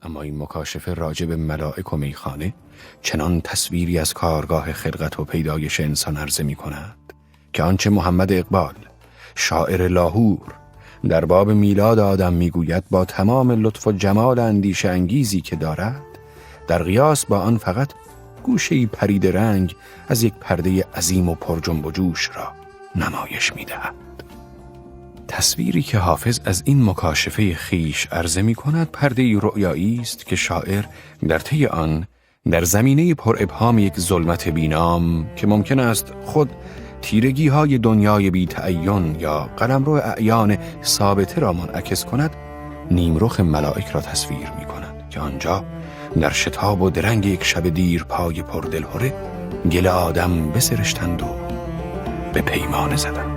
اما این مکاشفه راجع به ملائک و میخانه چنان تصویری از کارگاه خلقت و پیدایش انسان عرضه می کند که آنچه محمد اقبال شاعر لاهور در باب میلاد آدم میگوید با تمام لطف و جمال اندیشه انگیزی که دارد، در قیاس با آن فقط گوشه‌ای پرید رنگ از یک پرده عظیم و پر جنب و جوش را نمایش می‌دهد. تصویری که حافظ از این مکاشفه خیش عرضه می‌کند پرده‌ای رؤیایی است که شاعر در طی آن در زمینه پر ابهام یک ظلمت بینام که ممکن است خود تیرگی‌های دنیای بی تعین یا قلمرو اعیان ثابته را منعکس کند، نیمرخ ملائک را تصویر می‌کند که آنجا در شتاب و درنگ یک شب دیر پای پر دلهره گل آدم بسرشتند و به پیمانه زدند.